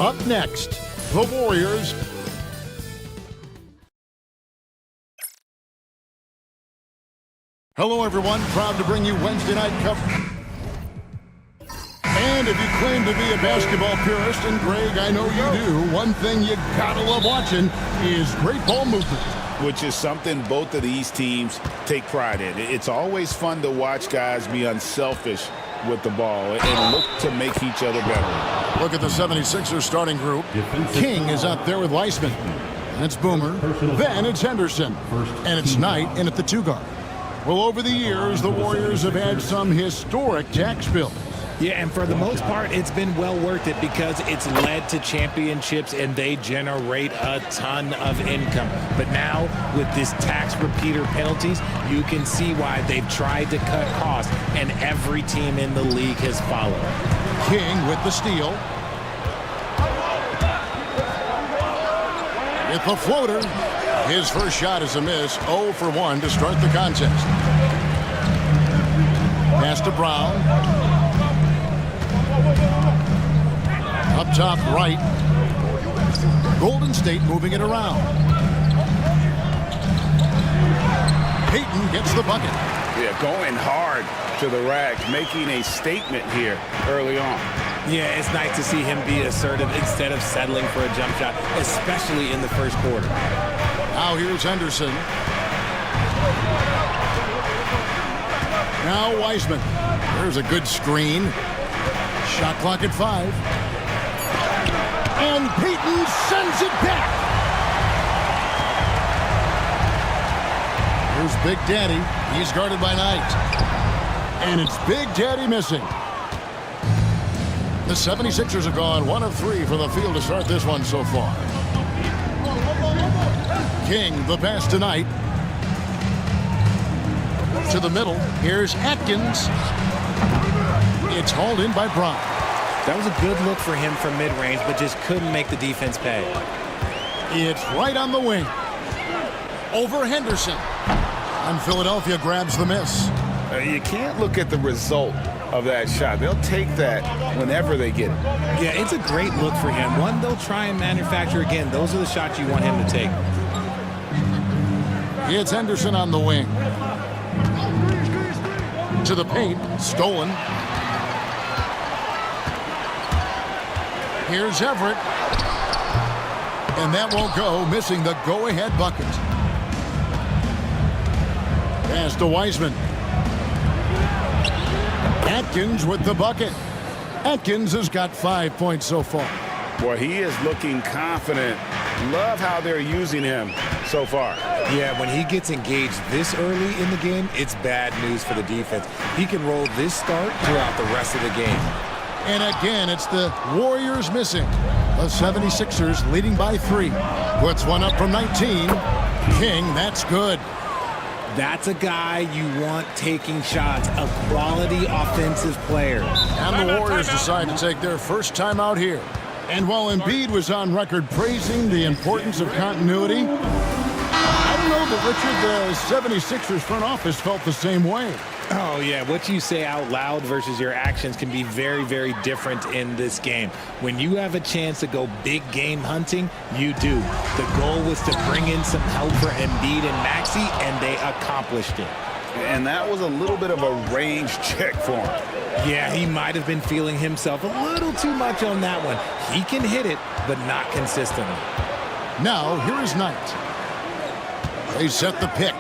Up next, the Warriors. Hello, everyone. Proud to bring you Wednesday night coverage. And if you claim to be a basketball purist, and Greg, I know you do, one thing you gotta love watching is great ball movement. Which is something both of these teams take pride in. It's always fun to watch guys be unselfish with the ball and look to make each other better. Look at the 76ers starting group. King is up there with Weissman. And it's Boomer. Then it's Henderson. And it's Knight in at the 2 guard. Well, over the years, the Warriors have had some historic tax bills. Yeah, and for the most part, it's been well worth it because it's led to championships and they generate a ton of income. But now, with this tax repeater penalties, you can see why they've tried to cut costs, and every team in the league has followed. King with the steal. With the floater. His first shot is a miss. 0 for 1 to start the contest. Pass to Brown. Up top right. Golden State moving it around. Payton gets the bucket. Yeah, going hard to the rack, making a statement here early on. Yeah, it's nice to see him be assertive instead of settling for a jump shot, especially in the first quarter. Now here's Henderson. Now Weissman. There's a good screen. Shot clock at 5. And Payton sends it back. Here's Big Daddy. He's guarded by Knight. And it's Big Daddy missing. The 76ers have gone 1 of 3 from the field to start this one so far. King, the pass to Knight. To the middle. Here's Atkins. It's hauled in by Brown. That was a good look for him from mid-range, but just couldn't make the defense pay. It's right on the wing. Over Henderson. And Philadelphia grabs the miss. You can't look at the result of that shot. They'll take that whenever they get it. Yeah, it's a great look for him. One they'll try and manufacture again. Those are the shots you want him to take. It's Henderson on the wing. To the paint. Stolen. Here's Everett. And that won't go, missing the go-ahead bucket. Pass to Weissman. Atkins with the bucket. Atkins has got 5 points so far. Boy, he is looking confident. Love how they're using him so far. Yeah, when he gets engaged this early in the game, it's bad news for the defense. He can roll this start throughout the rest of the game. And again, it's the Warriors missing. The 76ers leading by 3. Puts one up from 19. King, that's good. That's a guy you want taking shots, a quality offensive player. And the Warriors decide to take their first time out here. And while Embiid was on record praising the importance of continuity, I don't know that, Richard, the 76ers front office felt the same way. Oh, yeah. What you say out loud versus your actions can be very, very different in this game. When you have a chance to go big game hunting, you do. The goal was to bring in some help for Embiid and Maxey, and they accomplished it. And that was a little bit of a range check for him. Yeah, he might have been feeling himself a little too much on that one. He can hit it, but not consistently. Now, here is Knight. They set the pick.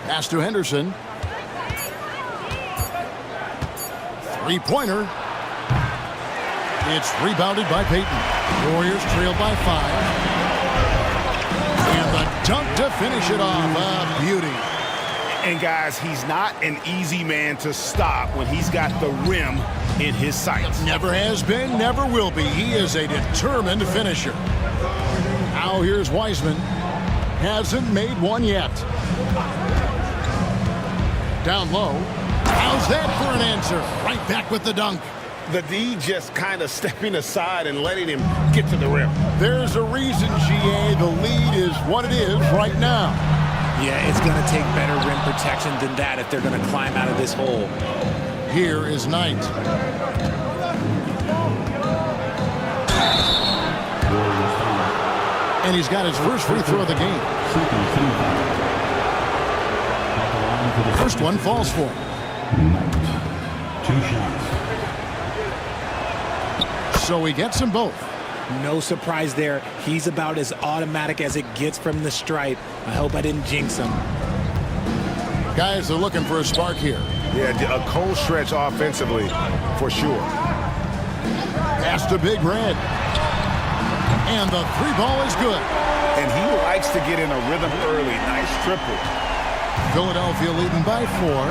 Pass to Henderson. Three-pointer. It's rebounded by Payton. Warriors trail by 5. And the dunk to finish it off. A beauty. And guys, he's not an easy man to stop when he's got the rim in his sights. Never has been, never will be. He is a determined finisher. Now here's Weissman. Hasn't made one yet. Down low. How's that for an answer? Right back with the dunk. The D just kind of stepping aside and letting him get to the rim. There's a reason, GA, the lead is what it is right now. Yeah, it's going to take better rim protection than that if they're going to climb out of this hole. Here is Knight. And he's got his first free throw of the game. First one falls for him. 2 shots. So he gets them both. No surprise there. He's about as automatic as it gets from the stripe. I hope I didn't jinx him. Guys are looking for a spark here. Yeah, a cold stretch offensively, for sure. Pass to Big Red. And the 3-ball is good. And he likes to get in a rhythm early. Nice triple. Philadelphia leading by 4.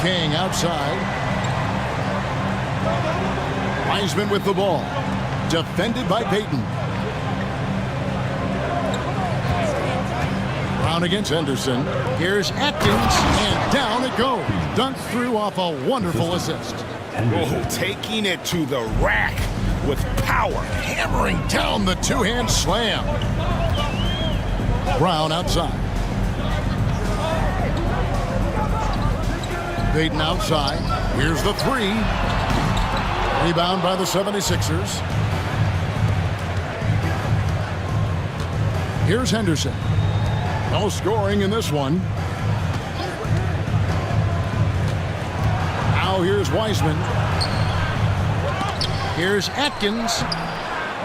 King outside. Wiseman with the ball. Defended by Payton. Brown against Henderson. Here's Atkins, and down it goes. Dunked through off a wonderful assist. Oh, taking it to the rack with power. Hammering down the two-hand slam. Brown outside. Payton outside. Here's the 3. Rebound by the 76ers. Here's Henderson. No scoring in this one. Now here's Wiseman. Here's Atkins.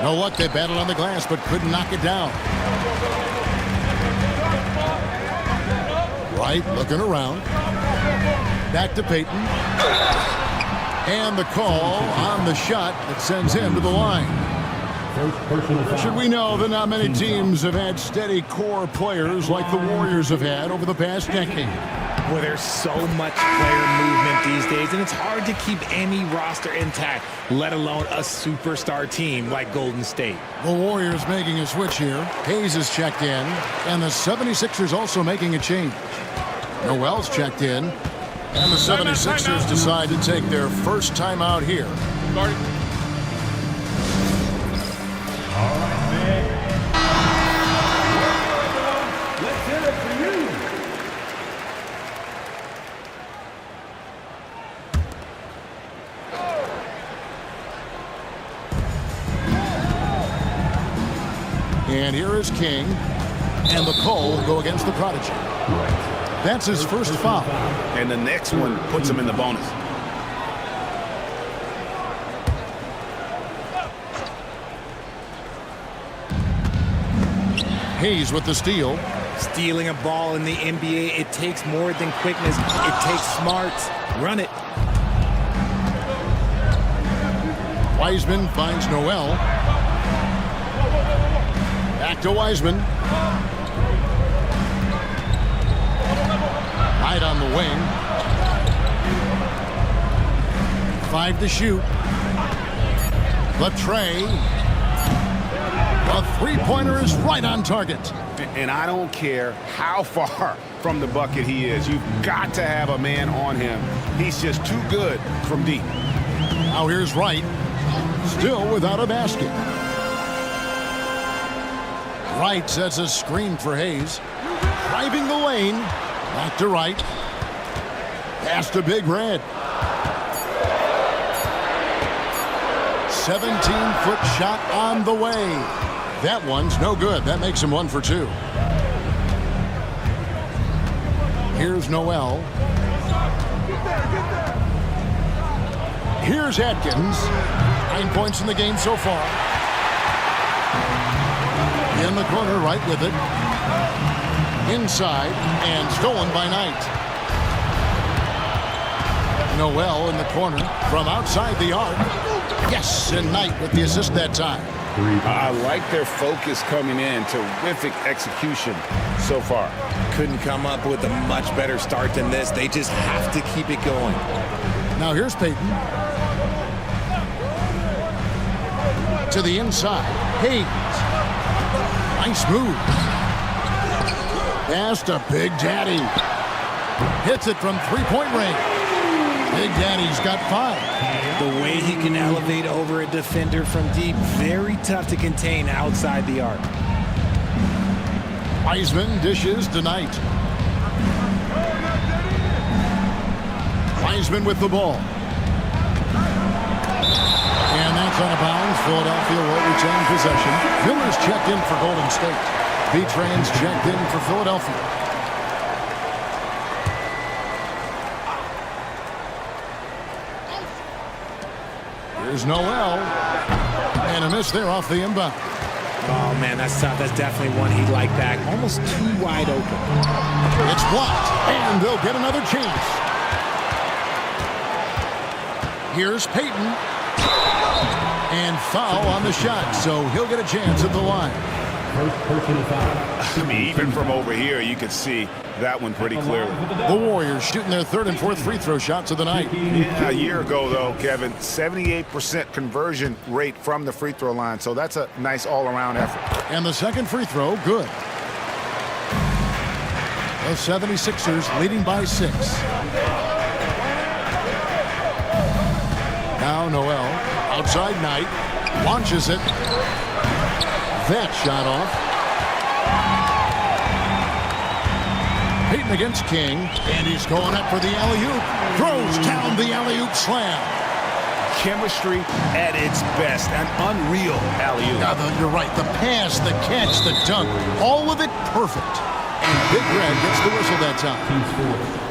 No luck, they battled on the glass but couldn't knock it down. Wright looking around. Back to Payton. And the call on the shot that sends him to the line. Should we know that not many teams have had steady core players like the Warriors have had over the past decade? Well, there's so much player movement these days, and it's hard to keep any roster intact, let alone a superstar team like Golden State. The Warriors making a switch here. Hayes is checked in, and the 76ers also making a change. Noel's checked in, and the 76ers decide to take their first timeout here. And here is King, and the call will go against the Prodigy. That's his first foul. And the next one puts him in the bonus. Hayes with the steal. Stealing a ball in the NBA, it takes more than quickness. It takes smarts. Run it. Wiseman finds Noel. Back to Wiseman. Right on the wing. 5 to shoot. The tray. The three-pointer is right on target. And I don't care how far from the bucket he is. You've got to have a man on him. He's just too good from deep. Now here's Wright. Still without a basket. Wright sets a screen for Hayes. Driving the lane. Back to Wright. Pass to Big Red. 17-foot shot on the way. That one's no good. That makes him 1 for 2. Here's Noel. Here's Atkins. 9 points in the game so far. In the corner, right with it. Inside, and stolen by Knight. Noel in the corner from outside the arc. Yes, and Knight with the assist that time. I like their focus coming in. Terrific execution so far. Couldn't come up with a much better start than this. They just have to keep it going. Now here's Payton. To the inside. Hayes. Nice move. Pass to Big Daddy. Hits it from three-point range. Big Daddy's got 5. The way he can elevate over a defender from deep, very tough to contain outside the arc. Wiseman dishes to Knight. Wiseman with the ball. And that's out of bounds Philadelphia will retain possession. Miller's checked in for Golden State. B-Train's checked in for Philadelphia. Here's Noel. And a miss there off the inbound. Oh, man, that's tough. That's definitely one he'd like back. Almost too wide open. It's blocked, and they'll get another chance. Here's Payton. And foul on the shot, so he'll get a chance at the line. I mean, even from over here, you could see that one pretty clearly. The Warriors shooting their third and fourth free throw shots of the night. Yeah, a year ago, though, Kevin, 78% conversion rate from the free throw line, so that's a nice all-around effort. And the second free throw, good. The 76ers leading by 6. Now Noel, outside Knight, launches it. That shot off. Payton against King, and he's going up for the alley-oop. Throws down the alley-oop slam. Chemistry at its best, an unreal alley-oop. You're right. The pass, the catch, the dunk, all of it perfect. And Big Red gets the whistle that time.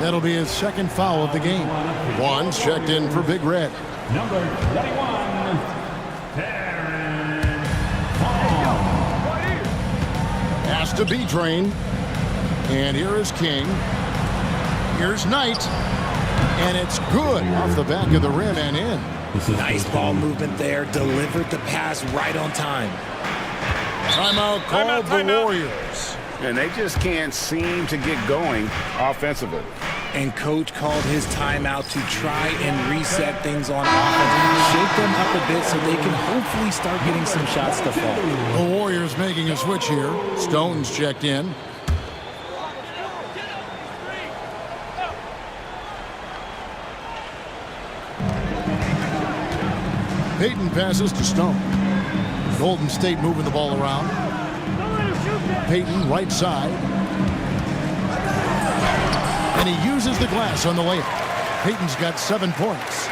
That'll be his second foul of the game. One's checked in for Big Red. Number 21. Pass to B-Train. And here is King. Here's Knight. And it's good off the back of the rim and in. Nice ball movement there. Delivered the pass right on time. Timeout called the Warriors. And they just can't seem to get going offensively. And coach called his timeout to try and reset things on offense. Shake them up a bit so they can hopefully start getting some shots to fall. The Warriors making a switch here. Stone's checked in. Payton passes to Stone. Golden State moving the ball around. Payton right side. And he uses the glass on the layup. Payton's got 7 points.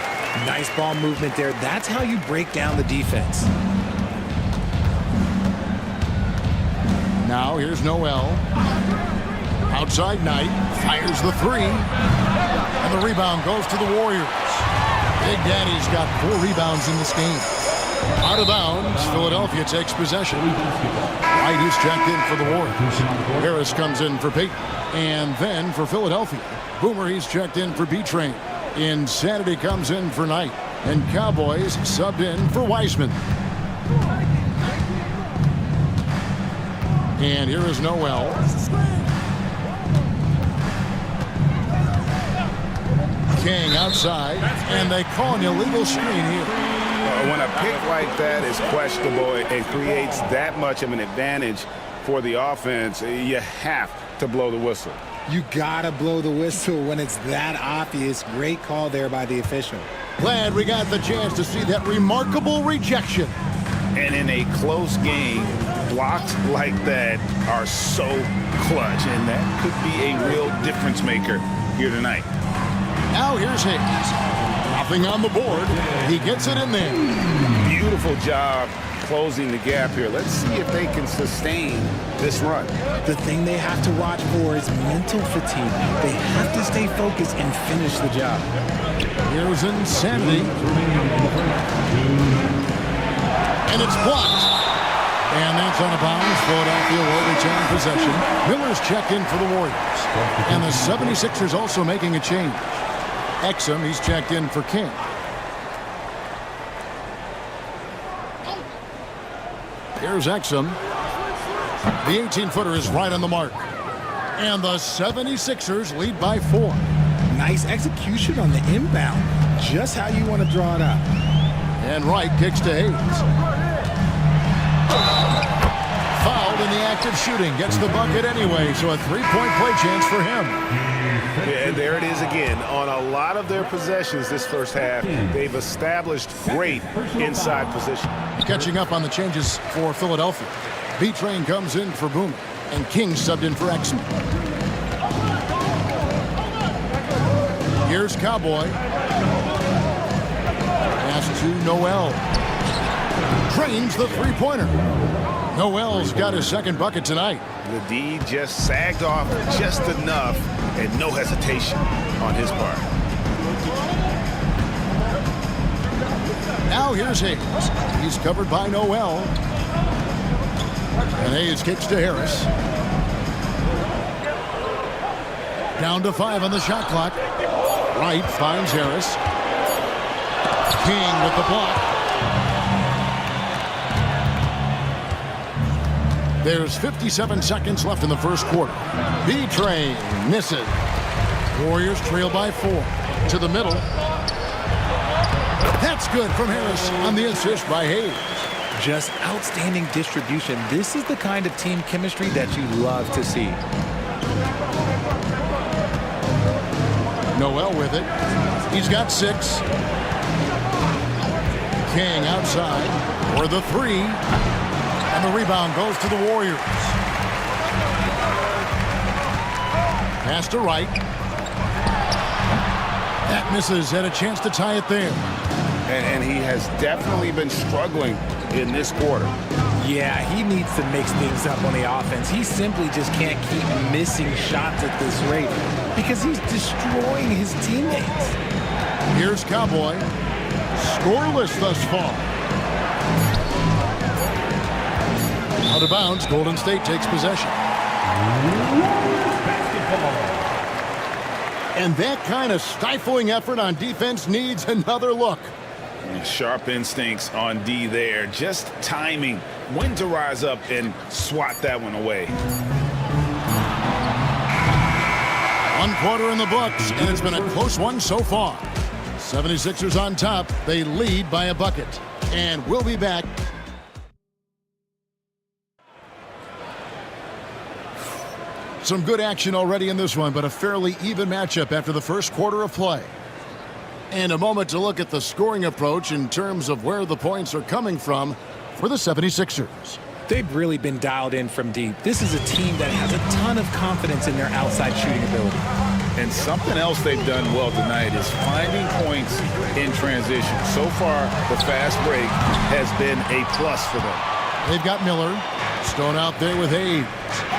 Nice ball movement there. That's how you break down the defense. Now here's Noel. Outside Knight. Fires the 3. And the rebound goes to the Warriors. Big Daddy's got 4 rebounds in this game. Out of bounds, Philadelphia takes possession. White is checked in for the Warriors. Harris comes in for Payton. And then for Philadelphia, Boomer, he's checked in for B-Train. Insanity comes in for Knight. And Cowboys subbed in for Wiseman. And here is Noel. King outside, and they call an illegal screen here. When a pick like that is questionable and creates that much of an advantage for the offense, you have to blow the whistle. You gotta blow the whistle when it's that obvious. Great call there by the official. Glad we got the chance to see that remarkable rejection. And in a close game, blocks like that are so clutch, and that could be a real difference maker here tonight. Now here's Hicks. Nothing on the board. He gets it in there. Beautiful job closing the gap here. Let's see if they can sustain this run. The thing they have to watch for is mental fatigue. They have to stay focused and finish the job. Here's Insanity. And it's blocked. And that's on a bounds. Philadelphia will retain possession. Miller's checked in for the Warriors. And the 76ers also making a change. Exum, he's checked in for King. Here's Exum. The 18-footer is right on the mark. And the 76ers lead by 4. Nice execution on the inbound. Just how you want to draw it up. And Wright kicks to Hayes. Fouled in the act of shooting. Gets the bucket anyway, so a 3-point play chance for him. Yeah, and there it is again. On a lot of their possessions this first half, they've established great inside position. Catching up on the changes for Philadelphia. B-Train comes in for Boomer, and King subbed in for Exum. Here's Cowboy. Pass to Noel. Drains the three-pointer. Noel's got his second bucket tonight. The D just sagged off just enough, and no hesitation on his part. Now here's Hayes. He's covered by Noel. And Hayes kicks to Harris. Down to 5 on the shot clock. Wright finds Harris. King with the block. There's 57 seconds left in the first quarter. B-Train misses. Warriors trail by 4. To the middle. That's good from Harris on the assist by Hayes. Just outstanding distribution. This is the kind of team chemistry that you love to see. Noel with it. He's got 6. King outside for the 3. And the rebound goes to the Warriors. Pass to Wright. That misses. Had a chance to tie it there. And he has definitely been struggling in this quarter. Yeah, he needs to mix things up on the offense. He simply just can't keep missing shots at this rate because he's destroying his teammates. Here's Cowboy. Scoreless thus far. Out of bounds, Golden State takes possession. And that kind of stifling effort on defense needs another look. Sharp instincts on D there. Just timing when to rise up and swat that one away. 1 quarter in the books, and it's been a close one so far. 76ers on top. They lead by a bucket. And we'll be back. Some good action already in this one, but a fairly even matchup after the first quarter of play. And a moment to look at the scoring approach in terms of where the points are coming from for the 76ers. They've really been dialed in from deep. This is a team that has a ton of confidence in their outside shooting ability. And something else they've done well tonight is finding points in transition. So far, the fast break has been a plus for them. They've got Miller. Stone out there with Hayes.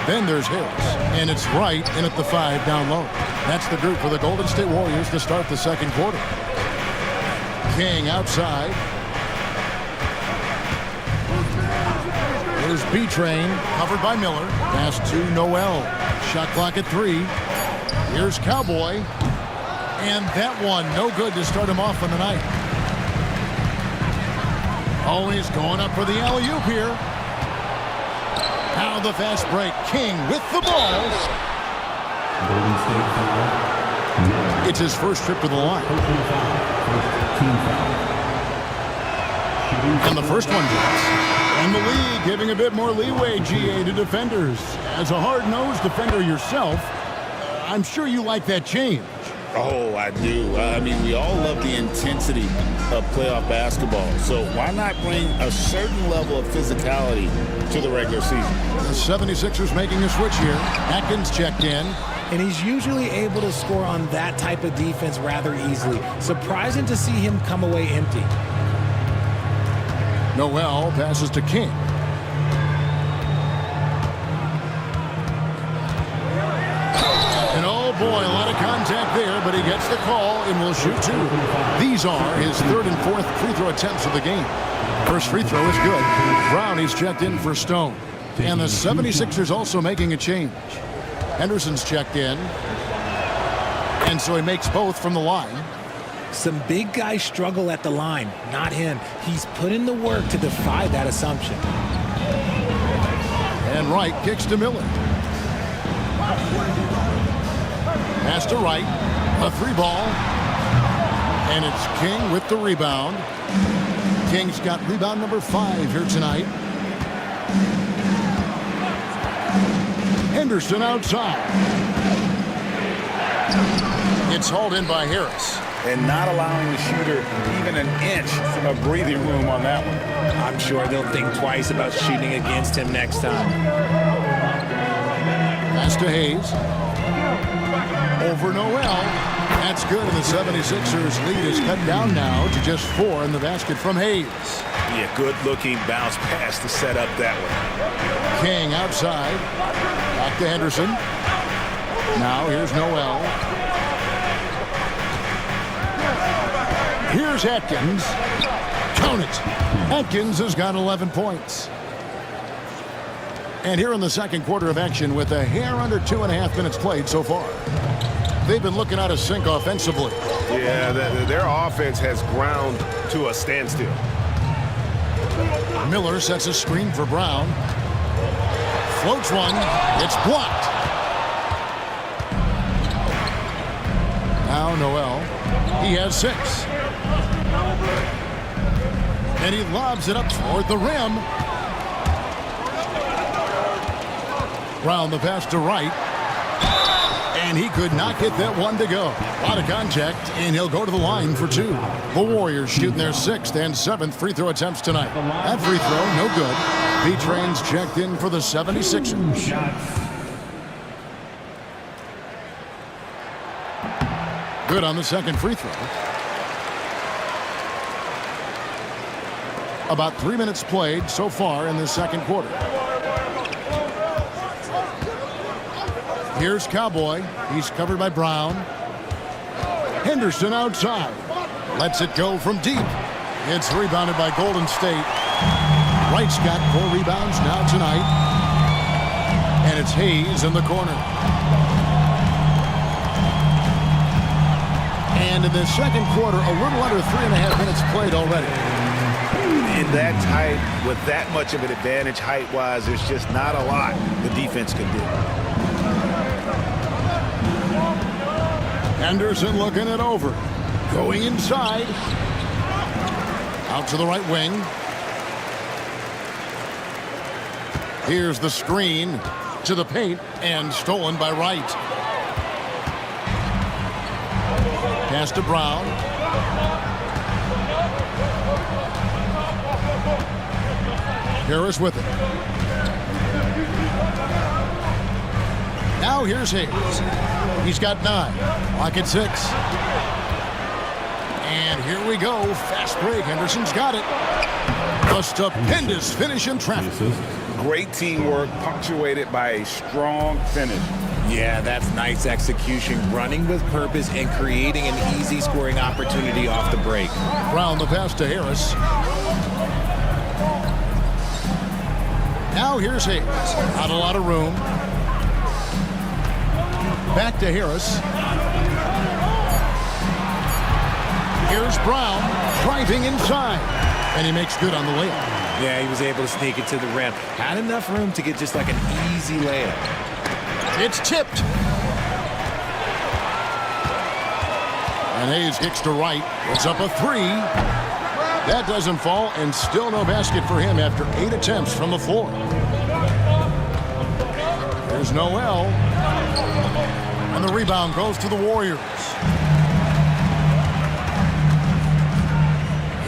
Then there's Harris. And it's Wright in at the 5 down low. That's the group for the Golden State Warriors to start the second quarter. King outside. There's B-Train, covered by Miller. Pass to Noel. Shot clock at 3. Here's Cowboy. And that one, no good to start him off on the night. Always going up for the alley-oop here. Now the fast break. King with the ball. It's his first trip to the line. And the first one drops. And the league giving a bit more leeway, GA, to defenders. As a hard-nosed defender yourself, I'm sure you like that change. Oh, I do. I mean, we all love the intensity of playoff basketball. So why not bring a certain level of physicality to the regular season? The 76ers making a switch here. Atkins checked in. And he's usually able to score on that type of defense rather easily. Surprising to see him come away empty. Noel passes to King. And oh boy, a lot of contact there, but he gets the call and will shoot 2. These are his 3rd and 4th free throw attempts of the game. First free throw is good. Brownie's checked in for Stone. And the 76ers also making a change. Henderson's checked in. And so he makes both from the line. Some big guys struggle at the line, not him. He's put in the work to defy that assumption. And Wright kicks to Miller. Pass to Wright. A 3-ball. And it's King with the rebound. King's got rebound number 5 here tonight. Henderson outside. It's hauled in by Harris. And not allowing the shooter even an inch of breathing room on that one. I'm sure they'll think twice about shooting against him next time. Pass to Hayes. Over Noel. That's good, and the 76ers lead is cut down now to just 4 in the basket from Hayes. Yeah, good-looking bounce pass to set up that one. King outside. Back to Henderson. Now here's Noel. Here's Atkins. Count it. Atkins has got 11 points. And here in the second quarter of action with a hair under 2.5 minutes played so far. They've been looking out of sync offensively. Yeah, their offense has ground to a standstill. Miller sets a screen for Brown. Floats one. It's blocked. Now Noel. He has 6. And he lobs it up toward the rim. Brown the pass to Wright. And he could not get that one to go. Out of contact, and he'll go to the line for 2. The Warriors shooting their 6th and 7th free throw attempts tonight. That free throw, no good. B-Train's checked in for the 76ers. Good on the second free throw. About 3 minutes played so far in the second quarter. Here's Cowboy. He's covered by Brown. Henderson outside. Lets it go from deep. It's rebounded by Golden State. Wright's got 4 rebounds now tonight. And it's Hayes in the corner. And in the second quarter, a little under 3.5 minutes played already. In that tight, with that much of an advantage height-wise, there's just not a lot the defense can do. Henderson looking it over. Going inside. Out to the right wing. Here's the screen to the paint and stolen by Wright. Pass to Brown. Harris with it. Now here's Hayes. He's got 9. Lock at 6. And here we go. Fast break. Henderson's got it. A stupendous finish in traffic. Great teamwork punctuated by a strong finish. Yeah, that's nice execution, running with purpose and creating an easy scoring opportunity off the break. Brown the pass to Harris. Now here's Hayes. Not a lot of room. Back to Harris. Here's Brown driving inside. And he makes good on the layup. Yeah, he was able to sneak it to the rim. Had enough room to get just like an easy layup. It's tipped. And Hayes kicks to Wright. It's up a 3. That doesn't fall, and still no basket for him after 8 attempts from the floor. There's Noel. And the rebound goes to the Warriors.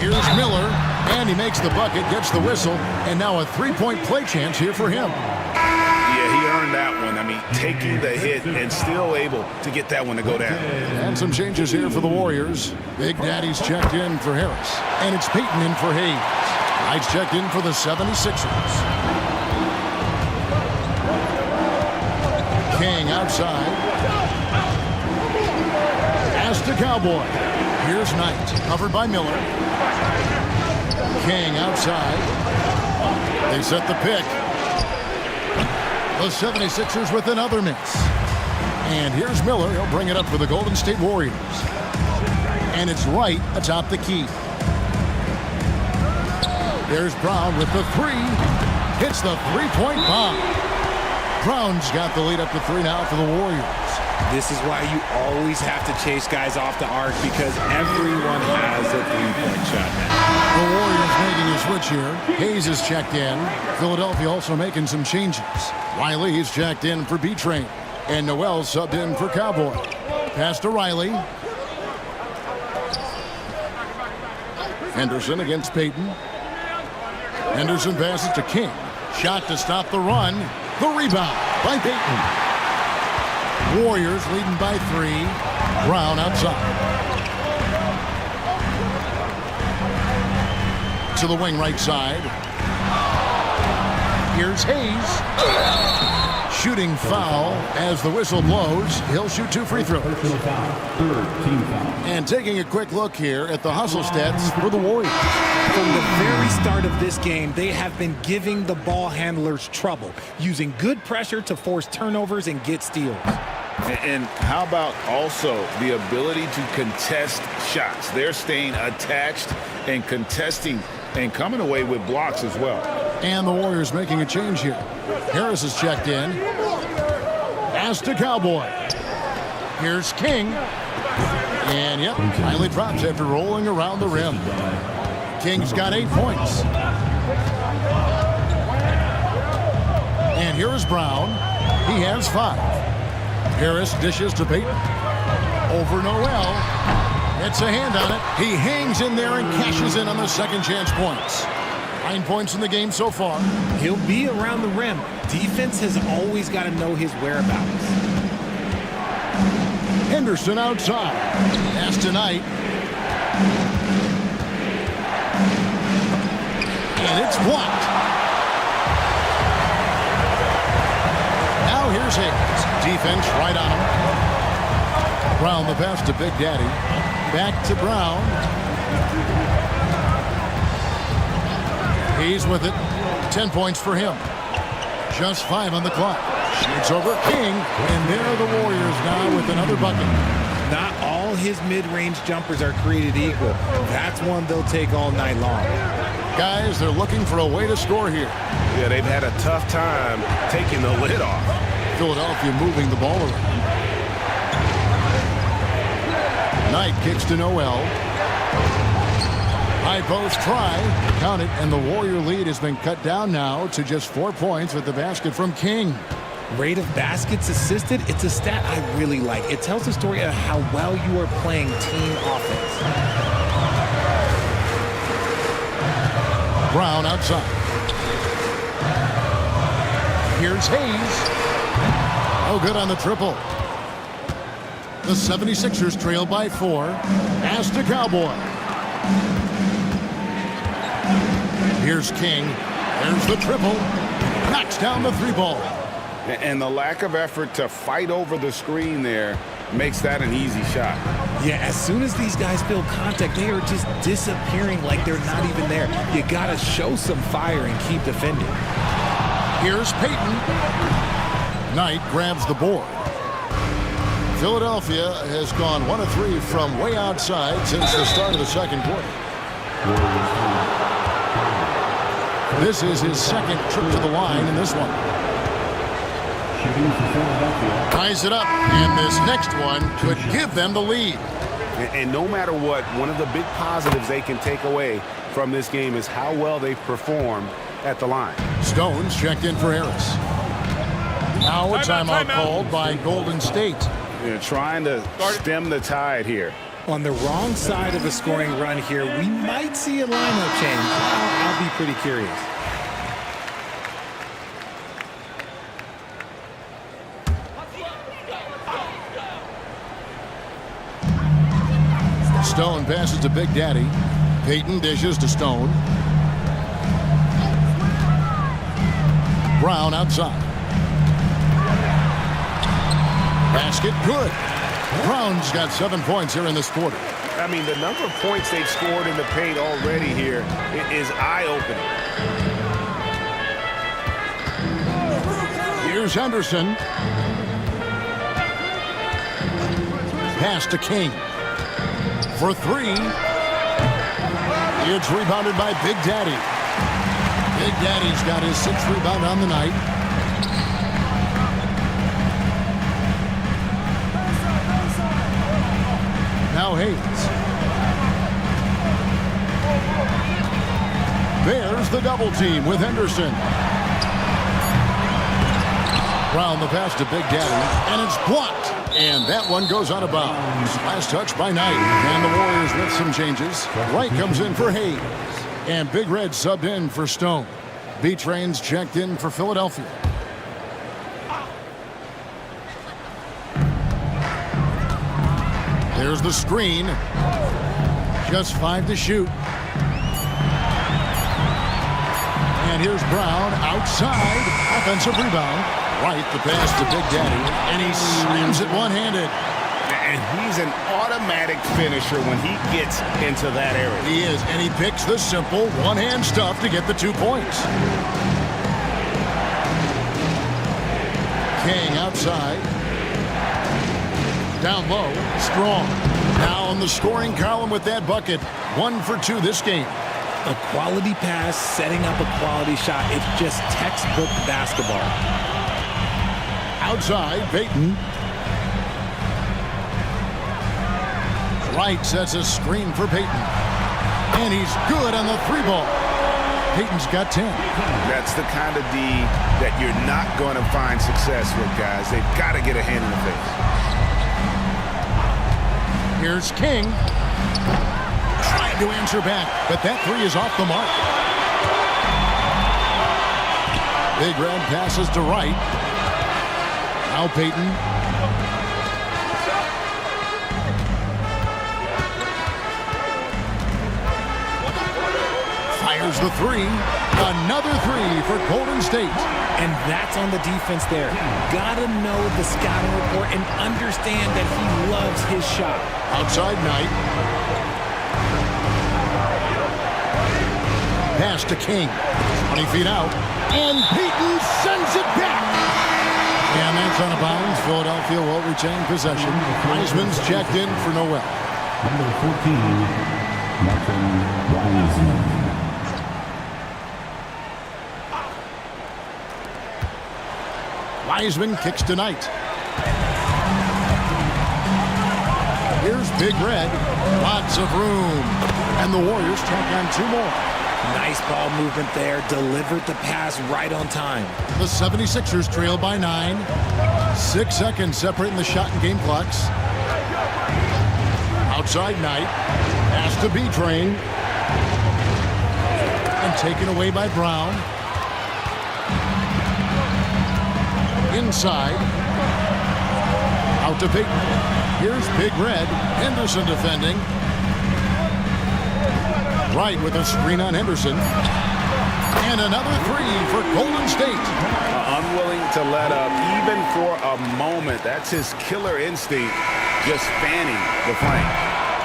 Here's Miller, and he makes the bucket, gets the whistle, and now a 3-point play chance here for him. Yeah, he earned that one. I mean, taking the hit and still able to get that one to go down. And some changes here for the Warriors. Big Daddy's checked in for Harris, and it's Payton in for Hayes. Knight's checked in for the 76ers. King outside. Pass to Cowboy. Here's Knight, covered by Miller. King outside. They set the pick. The 76ers with another miss. And here's Miller. He'll bring it up for the Golden State Warriors. And it's Wright atop the key. There's Brown with the 3. Hits the 3-point bomb. Brown's got the lead up to 3 now for the Warriors. This is why you always have to chase guys off the arc, because everyone has a 3-point shot now. The Warriors making a switch here. Hayes is checked in. Philadelphia also making some changes. Riley is checked in for B-Train. And Noel subbed in for Cowboy. Pass to Riley. Henderson against Payton. Henderson passes to King. Shot to stop the run. The rebound by Payton. Warriors leading by 3. Brown outside. To the wing right side. Here's Hayes. Shooting foul as the whistle blows. He'll shoot 2 free throws. Personal foul. Third team foul. And taking a quick look here at the hustle stats for the Warriors. From the very start of this game, they have been giving the ball handlers trouble, using good pressure to force turnovers and get steals. And how about also the ability to contest shots? They're staying attached and contesting and coming away with blocks as well. And the Warriors making a change here. Harris is checked in. Pass to Cowboy. Here's King. And yep, finally drops after rolling around the rim. King's got 8 points. And here is Brown. He has 5. Harris dishes to Payton. Over Noel. Gets a hand on it. He hangs in there and cashes in on the second chance points. 9 points in the game so far. He'll be around the rim. Defense has always got to know his whereabouts. Henderson outside. Pass to Knight. And it's blocked. Now here's Hayes. Defense right on him. Brown the pass to Big Daddy. Back to Brown. He's with it. 10 points for him. Just 5 on the clock. It's over King. And there are the Warriors now with another bucket. Not all his mid-range jumpers are created equal. That's one they'll take all night long. Guys, they're looking for a way to score here. Yeah, they've had a tough time taking the lid off. Philadelphia moving the ball around. Knight kicks to Noel. High post try. Count it, and the Warrior lead has been cut down now to just 4 points with the basket from King. Rate of baskets assisted, it's a stat I really like. It tells a story of how well you are playing team offense. Brown outside. Here's Hayes. Oh, good on the triple. The 76ers trail by 4. Pass to Cowboy. Here's King. There's the triple. Knocks down the 3-ball. And the lack of effort to fight over the screen there makes that an easy shot. Yeah, as soon as these guys feel contact, they are just disappearing like they're not even there. You got to show some fire and keep defending. Here's Payton. Knight grabs the board. Philadelphia has gone 1 of 3 from way outside since the start of the second quarter. This is his second trip to the line in this one. Ties it up, and this next one could give them the lead. And no matter what, one of the big positives they can take away from this game is how well they've performed at the line. Stones checked in for Harris. Now a timeout called by Golden State. They're trying to stem the tide here. On the wrong side of the scoring run here, we might see a lineup change. I'll be pretty curious. Stone passes to Big Daddy. Payton dishes to Stone. Brown outside. Basket good. Brown's got 7 points here in this quarter. I mean, the number of points they've scored in the paint already here is eye-opening. Here's Henderson. Pass to King. For 3. It's rebounded by Big Daddy. Big Daddy's got his 6th rebound on the night. Now Hayes. There's the double team with Henderson. Brown the pass to Big Daddy, and it's blocked. And that one goes out of bounds. Last touch by Knight. And the Warriors with some changes. Wright comes in for Hayes. And Big Red subbed in for Stone. B-Train's checked in for Philadelphia. There's the screen. Just 5 to shoot. And here's Brown outside. Offensive rebound. Right, the pass to Big Daddy. And he slams it one-handed. And he's an automatic finisher when he gets into that area. He is, and he picks the simple one-hand stuff to get the 2 points. King outside. Down low, Strong. Now on the scoring column with that bucket. 1 for 2 this game. A quality pass, setting up a quality shot. It's just textbook basketball. Outside, Payton. Wright sets a screen for Payton. And he's good on the 3 ball. Payton's got 10. That's the kind of D that you're not going to find success with, guys. They've got to get a hand in the face. Here's King. Trying to answer back, but that 3 is off the mark. Big Red passes to Wright. Now Payton. Fires the 3. Another 3 for Golden State. And that's on the defense there. Gotta know the scouting report and understand that he loves his shot. Outside Knight. Pass to King. 20 feet out. And Payton sends it back. And that's out of bounds. Philadelphia will retain possession. Wiseman's checked in for Noel. Number 14, Martin Wiseman. Wiseman kicks to Knight. Here's Big Red. Lots of room. And the Warriors tack on 2 more. Nice ball movement there. Delivered the pass right on time. The 76ers trail by 9. 6 seconds separating the shot and game clocks. Outside Knight. Pass to B-Train. And taken away by Brown. Inside. Out to Payton. Here's Big Red. Henderson defending. Wright with a screen on Henderson. And another 3 for Golden State. Unwilling to let up even for a moment. That's his killer instinct, just fanning the flame.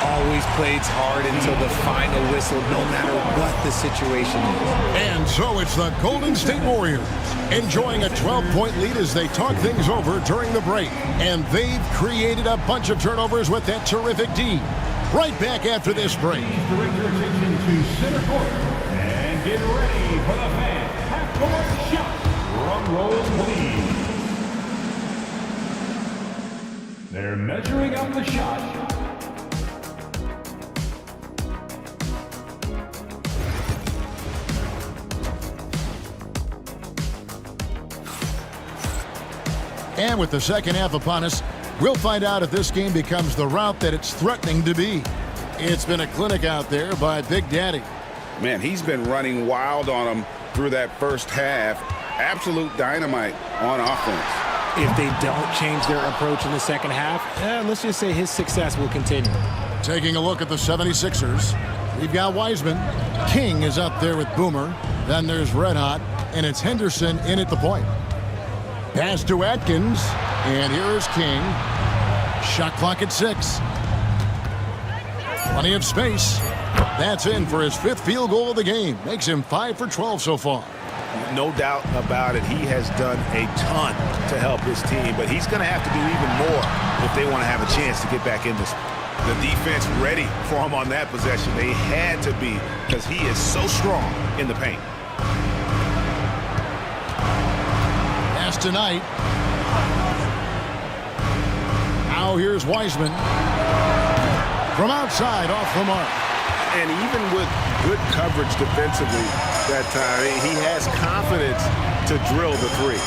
Always plays hard until the final whistle, no matter what the situation is. And so it's the Golden State Warriors enjoying a 12-point lead as they talk things over during the break. And they've created a bunch of turnovers with that terrific D. Right back after this break. Direct your attention to center court and get ready for the half-court shot. Drum roll, please. They're measuring up the shot. And with the second half upon us, we'll find out if this game becomes the route that it's threatening to be. It's been a clinic out there by Big Daddy. Man, he's been running wild on them through that first half. Absolute dynamite on offense. If they don't change their approach in the second half, let's just say his success will continue. Taking a look at the 76ers, we've got Wiseman. King is up there with Boomer. Then there's Red Hot, and it's Henderson in at the point. Pass to Atkins, and here is King. Shot clock at 6. Plenty of space. That's in for his 5th field goal of the game. Makes him 5 for 12 so far. No doubt about it. He has done a ton to help his team, but he's going to have to do even more if they want to have a chance to get back in this. The defense ready for him on that possession. They had to be because he is so strong in the paint. Tonight. Now here's Wiseman. From outside, off the mark. And even with good coverage defensively that time, he has confidence to drill the 3.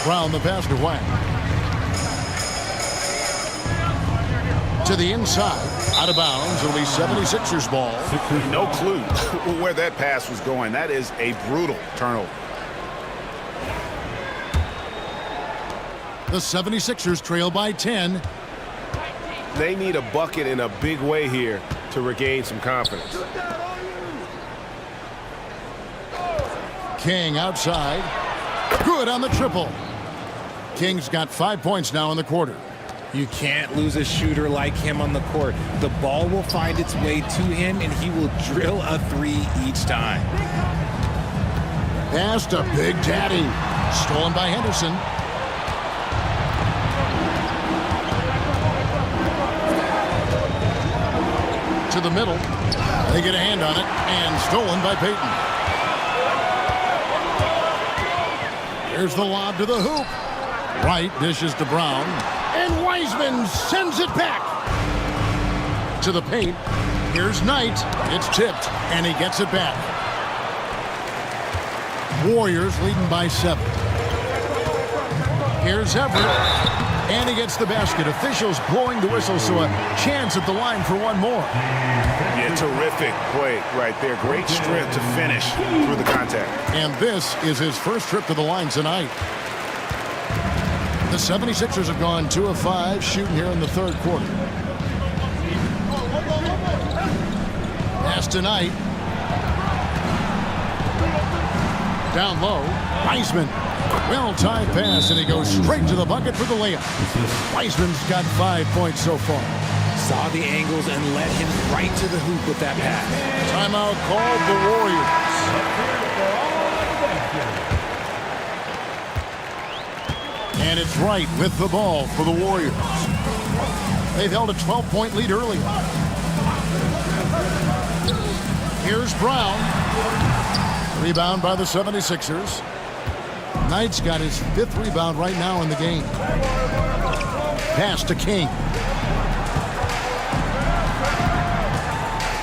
Brown the pass to White. To the inside. Out of bounds. It'll be 76ers ball. No clue where that pass was going. That is a brutal turnover. The 76ers trail by 10. They need a bucket in a big way here to regain some confidence. King outside. Good on the triple. King's got 5 points now in the quarter. You can't lose a shooter like him on the court. The ball will find its way to him, and he will drill a three each time. Pass to Big Daddy. Stolen by Henderson. To the middle. They get a hand on it, and stolen by Payton. Here's the lob to the hoop. Wright dishes to Brown. And Wiseman sends it back. To the paint. Here's Knight. It's tipped, and he gets it back. Warriors leading by 7. Here's Everett. And he gets the basket. Officials blowing the whistle, so a chance at the line for one more. Yeah, terrific play right there. Great strength to finish through the contact. And this is his first trip to the line tonight. The 76ers have gone 2 of 5 shooting here in the third quarter. Pass tonight. Down low. Wiseman. Well-timed pass, and he goes straight to the bucket for the layup. Wiseman's got 5 points so far. Saw the angles and led him right to the hoop with that pass. Timeout called the Warriors. And it's Wright with the ball for the Warriors. They've held a 12-point lead earlier. Here's Brown. Rebound by the 76ers. Knight's got his 5th rebound right now in the game. Pass to King.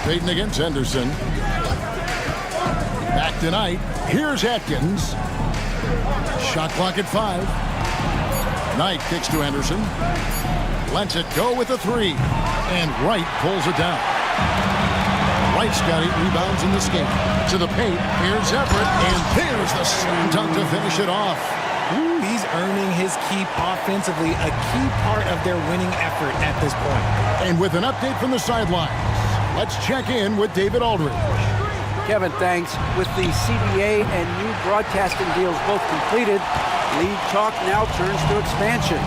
Payton against Henderson. Back to Knight. Here's Atkins. Shot clock at 5. Knight kicks to Henderson. Lets it go with a 3. And Wright pulls it down. Wright's got 8 rebounds in this game. To the paint. Here's Everett. And there's the slam dunk to finish it off. Ooh, he's earning his keep offensively, a key part of their winning effort at this point. And with an update from the sidelines, let's check in with David Aldridge. Kevin, thanks. With the CBA and new broadcasting deals both completed, league talk now turns to expansion.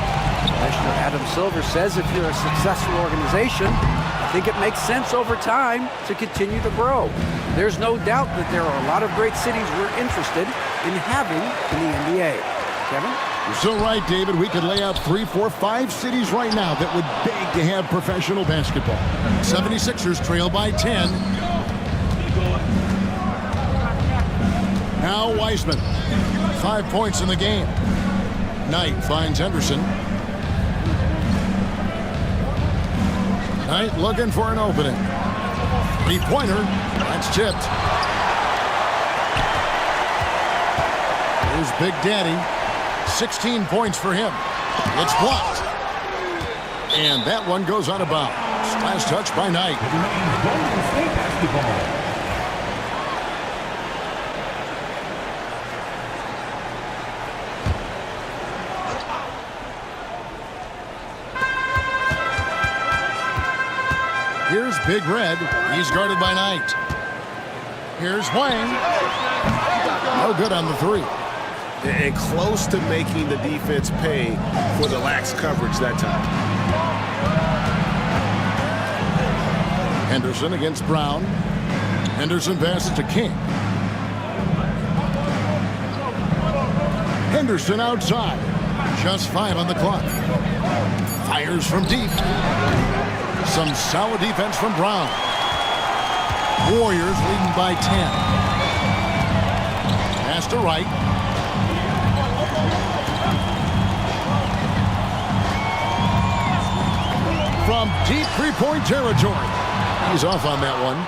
Commissioner Adam Silver says if you're a successful organization, I think it makes sense over time to continue to grow. There's no doubt that there are a lot of great cities we're interested in having in the NBA. Kevin? You're so right, David. We could lay out 3, 4, 5 cities right now that would beg to have professional basketball. 76ers trail by 10. Now Wiseman. 5 points in the game. Knight finds Henderson. Knight looking for an opening. 3-pointer. That's tipped. Here's Big Daddy. 16 points for him. It's blocked. And that one goes out of bounds. Last touch by Knight. Golden State basketball. Here's Big Red. He's guarded by Knight. Here's Wang. No good on the 3. And close to making the defense pay for the lax coverage that time. Henderson against Brown. Henderson passes to King. Henderson outside. Just 5 on the clock. Fires from deep. Some solid defense from Brown. Warriors leading by 10. Pass to Wright. From deep 3-point territory. He's off on that one.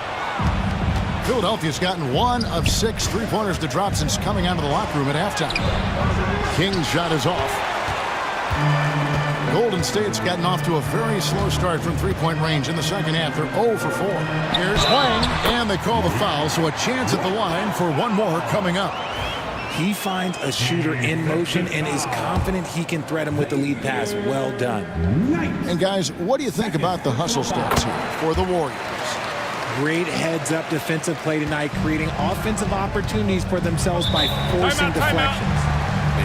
Philadelphia's gotten 1 of 6 3-pointers to drop since coming out of the locker room at halftime. King's shot is off. Golden State's gotten off to a very slow start from 3-point range in the second half. They're 0 for 4. Here's Wang, and they call the foul, so a chance at the line for one more coming up. He finds a shooter in motion and is confident he can thread him with the lead pass. Well done. And guys, what do you think about the hustle stats here for the Warriors? Great heads-up defensive play tonight, creating offensive opportunities for themselves by forcing deflections.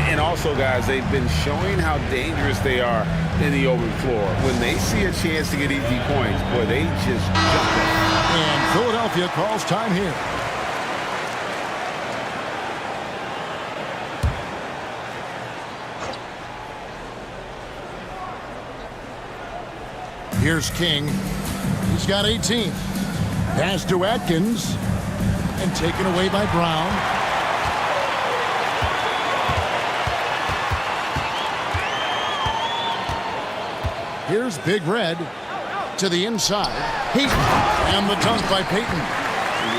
And also, guys, they've been showing how dangerous they are in the open floor. When they see a chance to get easy points, boy, they just jump it. And Philadelphia calls time here. Here's King. He's got 18. Pass to Atkins. And taken away by Brown. Here's Big Red to the inside. And the dunk by Payton.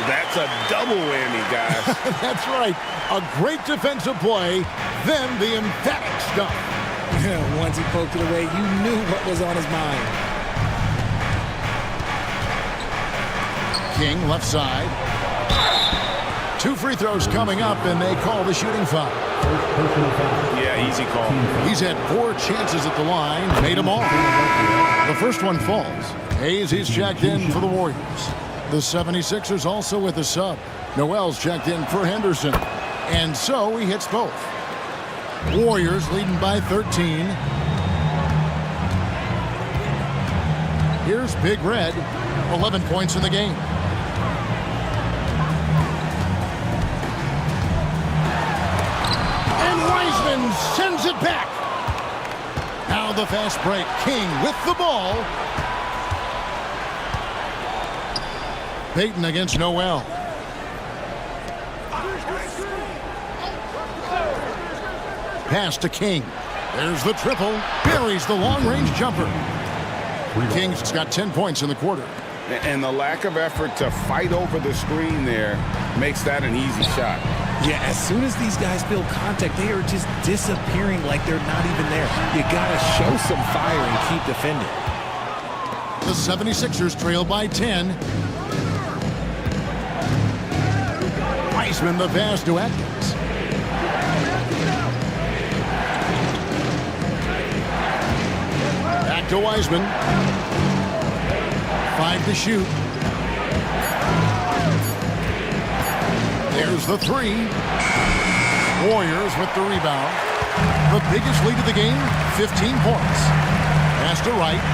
That's a double whammy, guys. That's right. A great defensive play, then the emphatic stuff. Once he poked it away, you knew what was on his mind. King, left side. 2 free throws coming up, and they call the shooting foul. Yeah, easy call. He's had 4 chances at the line, made them all. The first one falls. Hayes, he's checked in for the Warriors. The 76ers also with a sub. Noel's checked in for Henderson. And so he hits both. Warriors leading by 13. Here's Big Red. 11 points in the game. And Wiseman sends it back. Now the fast break. King with the ball. Payton against Noel. Pass to King. There's the triple. Buries the long-range jumper. King's got 10 points in the quarter. And the lack of effort to fight over the screen there makes that an easy shot. Yeah, as soon as these guys feel contact, they are just disappearing like they're not even there. You got to show some fire and keep defending. The 76ers trail by 10. Wiseman the pass to Atkins. Back to Wiseman. 5 to shoot. There's the 3. Warriors with the rebound. The biggest lead of the game, 15 points. Pass to Wright.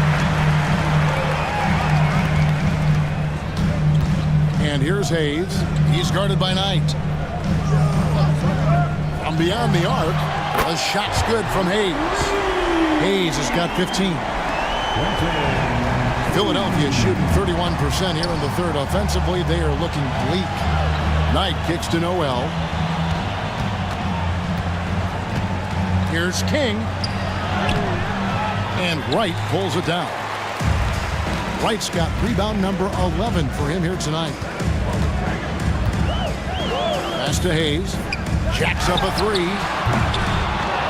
And here's Hayes. He's guarded by Knight. From beyond the arc, a shot's good from Hayes. Hayes has got 15. Philadelphia shooting 31% here in the third. Offensively, they are looking bleak. Knight kicks to Noel. Here's King. And Wright pulls it down. Wright's got rebound number 11 for him here tonight. Pass to Hayes. Jacks up a 3.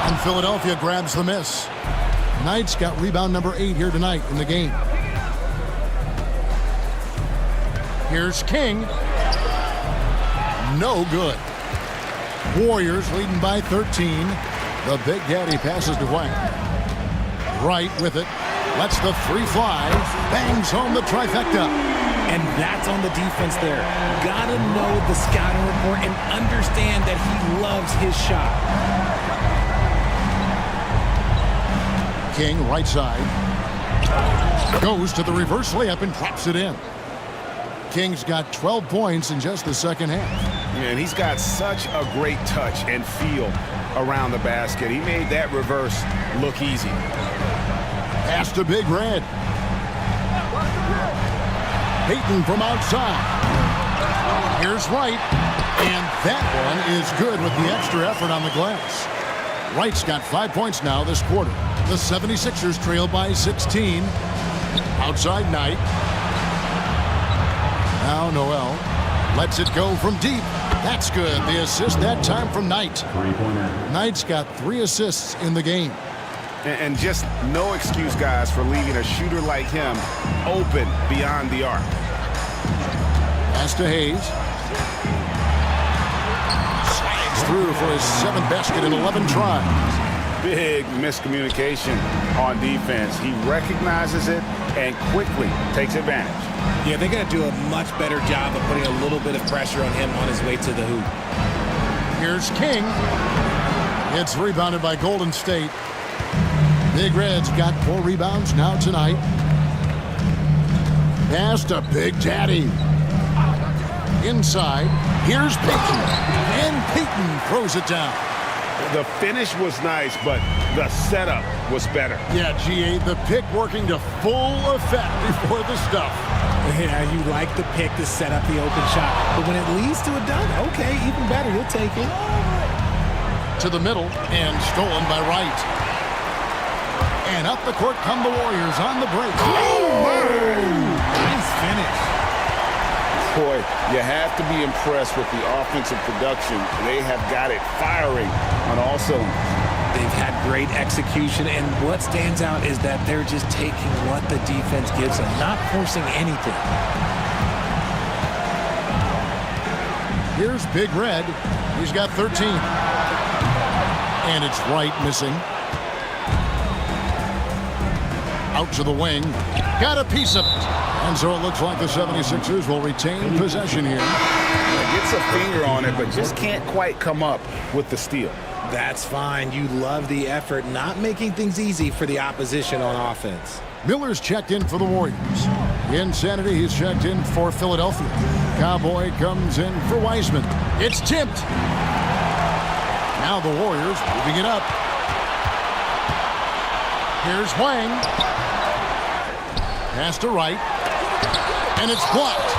And Philadelphia grabs the miss. Knight's got rebound number 8 here tonight in the game. Here's King. No good. Warriors leading by 13. The Big Daddy passes to White. Wright with it. Lets the 3 fly. Bangs home the trifecta. And that's on the defense there. Gotta know the scouting report and understand that he loves his shot. King, right side. Goes to the reverse layup and drops it in. King's got 12 points in just the second half. Yeah, and he's got such a great touch and feel around the basket. He made that reverse look easy. Pass to Big Red. Payton from outside. Here's Wright. And that one is good with the extra effort on the glass. Wright's got 5 points now this quarter. The 76ers trail by 16. Outside Knight. Now Noel lets it go from deep. That's good. The assist that time from Knight. Knight's got 3 assists in the game. And just no excuse, guys, for leaving a shooter like him open beyond the arc. Pass to Hayes. Slide breaks through for his 7th basket in 11 tries. Big miscommunication on defense. He recognizes it and quickly takes advantage. Yeah, they're going to do a much better job of putting a little bit of pressure on him on his way to the hoop. Here's King. It's rebounded by Golden State. Big Red's got 4 rebounds now tonight. Pass to Big Daddy. Inside, here's Peyton. And Peyton throws it down. The finish was nice, but the setup was better. Yeah, GA, the pick working to full effect before the stuff. Yeah, you like the pick to set up the open shot. But when it leads to a dunk, okay, even better, you'll take it. To the middle, and stolen by Wright. And up the court come the Warriors on the break. Nice finish. Boy, you have to be impressed with the offensive production. They have got it firing on all cylinders. They've had great execution, and what stands out is that they're just taking what the defense gives them, not forcing anything. Here's Big Red. He's got 13. And it's Wright missing. Out to the wing. Got a piece of it. And so it looks like the 76ers will retain possession here. Gets a finger on it, but just can't quite come up with the steal. That's fine. You love the effort, not making things easy for the opposition on offense. Miller's checked in for the Warriors. Insanity, he's checked in for Philadelphia. Cowboy comes in for Wiseman. It's tipped. Now the Warriors moving it up. Here's Wang. Pass to Wright. And it's blocked.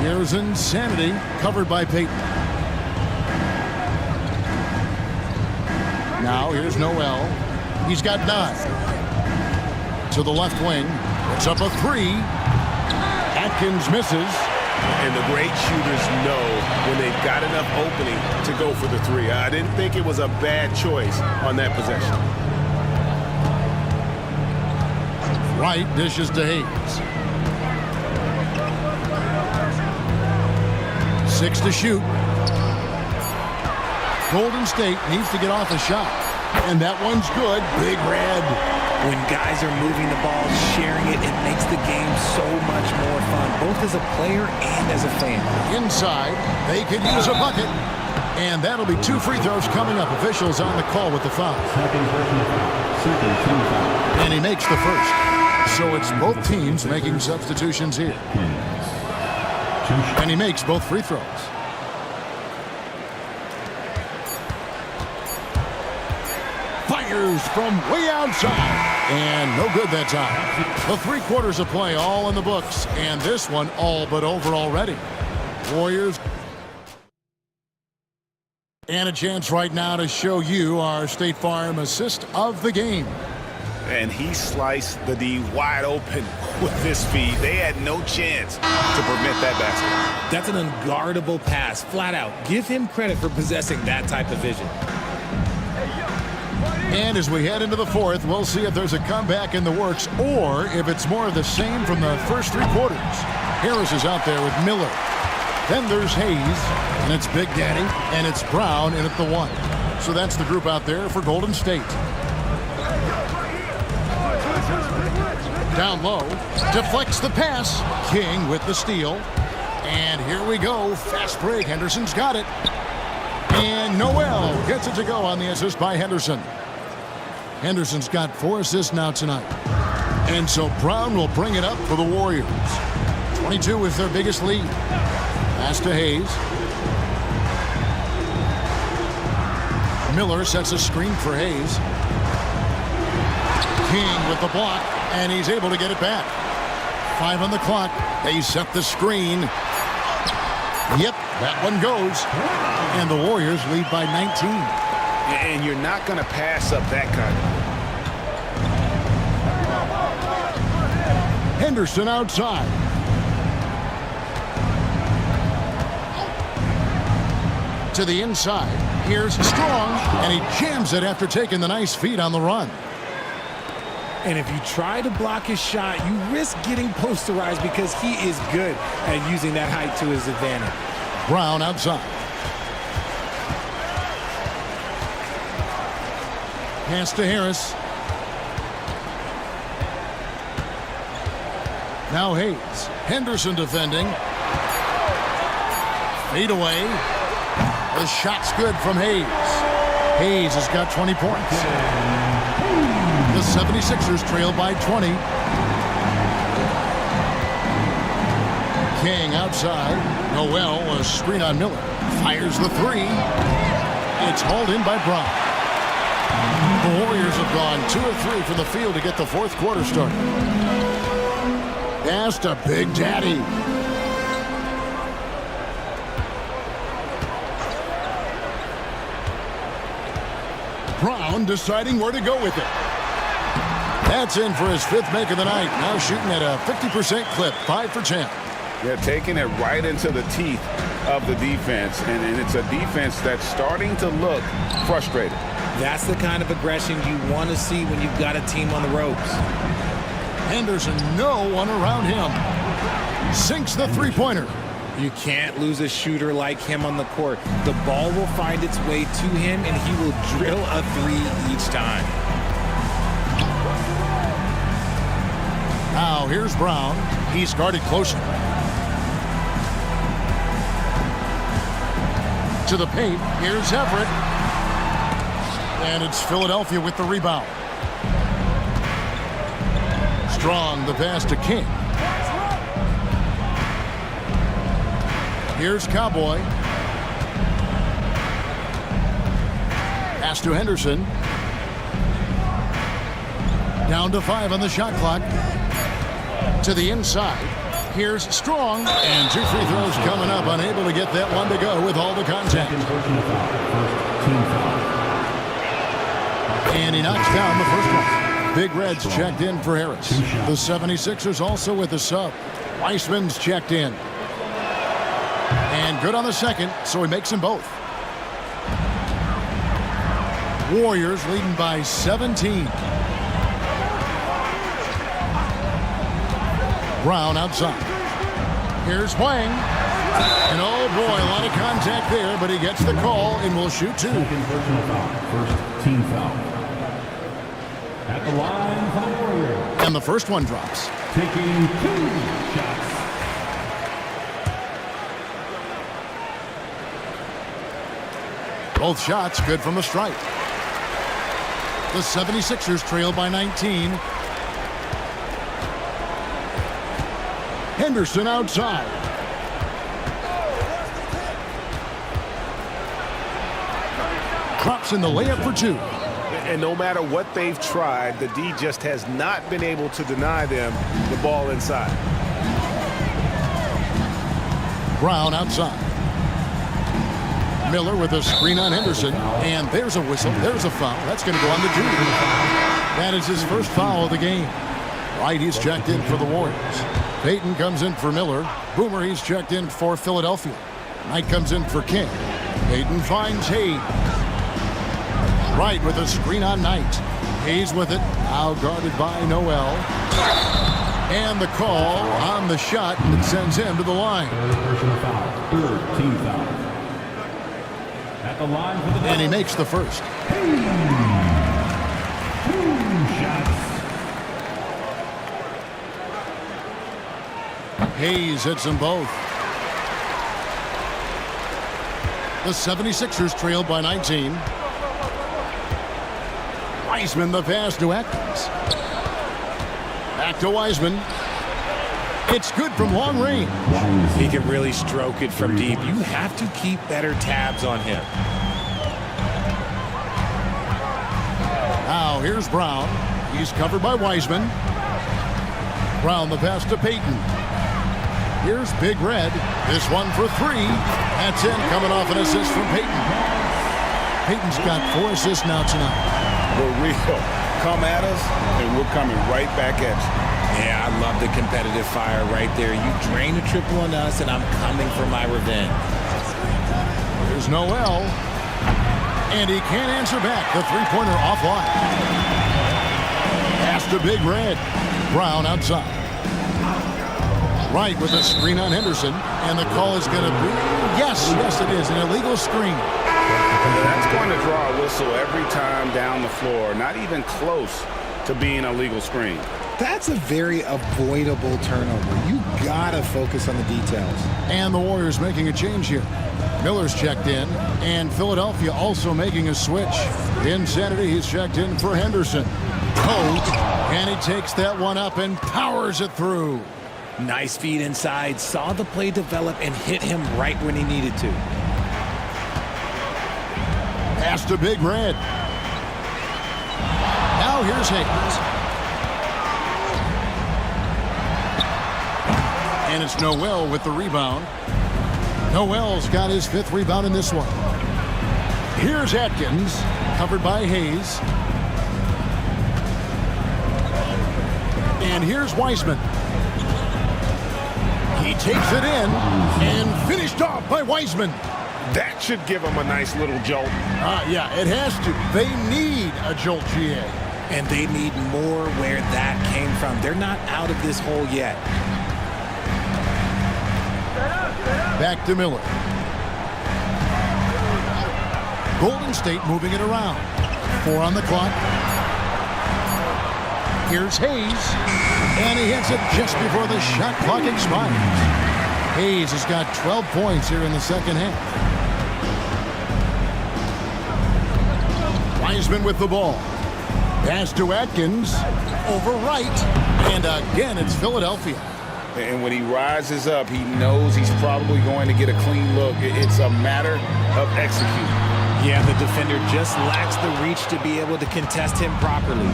Here's Insanity, covered by Peyton. Now here's Noel. He's got 9. To the left wing. It's up a 3. Atkins misses. And the great shooters know when they've got enough opening to go for the 3. I didn't think it was a bad choice on that possession. Wright dishes to Hayes. 6 to shoot. Golden State needs to get off a shot. And that one's good. Big Red. When guys are moving the ball, sharing it, it makes the game so much more fun, both as a player and as a fan. Inside, they could use a bucket. And that'll be 2 free throws coming up. Officials on the call with the foul. And he makes the first. So it's both teams making substitutions here. And he makes both free throws. Fires from way outside. And no good that time. The 3 quarters of play all in the books. And this one all but over already. Warriors. And a chance right now to show you our State Farm assist of the game. And he sliced the D wide open with this feed. They had no chance to prevent that basket. That's an unguardable pass, flat out. Give him credit for possessing that type of vision. And as we head into the 4th, we'll see if there's a comeback in the works or if it's more of the same from the first 3 quarters. Harris is out there with Miller. Then there's Hayes, and it's Big Daddy, and it's Brown in at the 1. So that's the group out there for Golden State. Down low, deflects the pass. King with the steal. And here we go. Fast break. Henderson's got it. And Noel gets it to go on the assist by Henderson. Henderson's got 4 assists now tonight. And so Brown will bring it up for the Warriors. 22 is their biggest lead. Pass to Hayes. Miller sets a screen for Hayes. King with the block, and he's able to get it back. 5 on the clock. They set the screen. Yep, that one goes. And the Warriors lead by 19. And you're not going to pass up that kind of. Henderson outside. To the inside. Here's Strong, and he jams it after taking the nice feed on the run. And if you try to block his shot, you risk getting posterized because he is good at using that height to his advantage. Brown outside. Pass to Harris. Now Hayes. Henderson defending. Fade away. The shot's good from Hayes. Hayes has got 20 points. The 76ers trail by 20. King outside. Noel, a screen on Miller. Fires the three. It's hauled in by Brown. The Warriors have gone 2 of 3 from the field to get the fourth quarter started. Pass to Big Daddy. Brown deciding where to go with it. That's in for his 5th make of the night. Now shooting at a 50% clip, 5 for 10. They're taking it right into the teeth of the defense, and it's a defense that's starting to look frustrated. That's the kind of aggression you want to see when you've got a team on the ropes. Henderson, no one around him. Sinks the three-pointer. You can't lose a shooter like him on the court. The ball will find its way to him, and he will drill a three each time. Now here's Brown. He's guarded closer. To the paint. Here's Everett. And it's Philadelphia with the rebound. Strong, the pass to King. Here's Cowboy. Pass to Henderson. Down to 5 on the shot clock. To the inside. Here's Strong. And 2 free throws coming up. Unable to get that one to go with all the contact. And he knocks down the first one. Big Red's checked in for Harris. The 76ers also with a sub. Weissman's checked in. And good on the second, so he makes them both. Warriors leading by 17. Brown outside. Here's Wang. And oh boy, a lot of contact there, but he gets the call and will shoot 2. First team foul. At the line for the Warriors. And the first one drops. Taking 2 shots. Both shots good from the stripe. The 76ers trail by 19. Henderson outside. Drops in the layup for 2. And no matter what they've tried, the D just has not been able to deny them the ball inside. Brown outside. Miller with a screen on Henderson. And there's a whistle. There's a foul. That's going to go on the Junior. That is his first foul of the game. Wright, he's checked in for the Warriors. Payton comes in for Miller. Boomer, he's checked in for Philadelphia. Knight comes in for King. Payton finds Hayes. Wright with a screen on Knight. Hayes with it. Now guarded by Noel. And the call on the shot that sends him to the line. Third personal foul. Third team foul. At the line for the And he makes the first. 2 shots. Hayes hits them both. The 76ers trail by 19. Wiseman the pass to Atkins. Back to Wiseman. It's good from long range. He can really stroke it from deep. You have to keep better tabs on him. Now here's Brown. He's covered by Wiseman. Brown the pass to Payton. Here's Big Red. This one for 3. That's in, coming off an assist from Payton. Payton's got 4 assists now tonight. We're real. Come at us, and we're coming right back at you. Yeah, I love the competitive fire right there. You drain a triple on us, and I'm coming for my revenge. There's Noel. And he can't answer back. The three-pointer offline. Pass to Big Red. Brown outside. Right with a screen on Henderson. And the call is going to be, yes, it is, an illegal screen. That's going to draw a whistle every time down the floor. Not even close to being a legal screen. That's a very avoidable turnover. You gotta focus on the details. And the Warriors making a change here. Miller's checked in, and Philadelphia also making a switch. Insanity, he's checked in for Henderson. And he takes that one up and powers it through. Nice feed inside, saw the play develop and hit him right when he needed to. Pass to Big Red. Now here's Hayes. And it's Noel with the rebound. Noel's got his 5th rebound in this one. Here's Atkins, covered by Hayes. And here's Wiseman. He takes it in and finished off by Wiseman. That should give them a nice little jolt. Yeah, it has to. They need a jolt, GA. And they need more where that came from. They're not out of this hole yet. Back to Miller. Golden State moving it around. 4 on the clock. Here's Hayes. And he hits it just before the shot clock expires. Hayes has got 12 points here in the second half. Wiseman with the ball. Pass to Atkins. Over right. And again, it's Philadelphia. And when he rises up, he knows he's probably going to get a clean look. It's a matter of executing. Yeah, the defender just lacks the reach to be able to contest him properly.